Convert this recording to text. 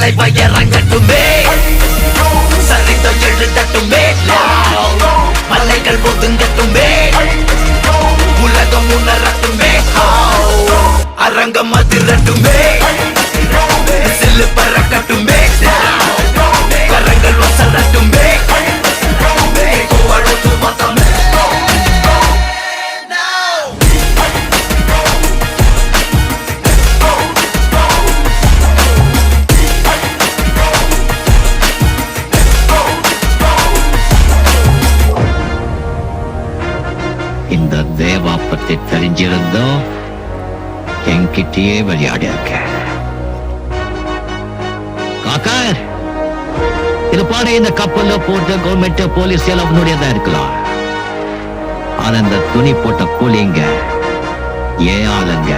தலைவ இறங்கட்டுமே, சரிதம் எழுதட்டுமே, மலைகள் ஒதுங்கட்டுமே, உலகம் உணரட்டுமே, அரங்கம் அதிரட்டுமே, சில்லு பறக்கட்டுமே, கரங்கள் வசரட்டுமே, கோவழத்து மதமே. இந்த தேவா பத்தி தெரிஞ்சிருந்தோ என்கிட்டயே விளையாடி இருக்க. காக்கா, இது பாட இந்த கப்பல்ல போட்ட கவர்மெண்ட் போலீஸ் எல்லாம் உன்னுடையதான் இருக்கலாம். ஆனா இந்த துணி போட்ட கூலிங்க ஏன் ஆளுங்க.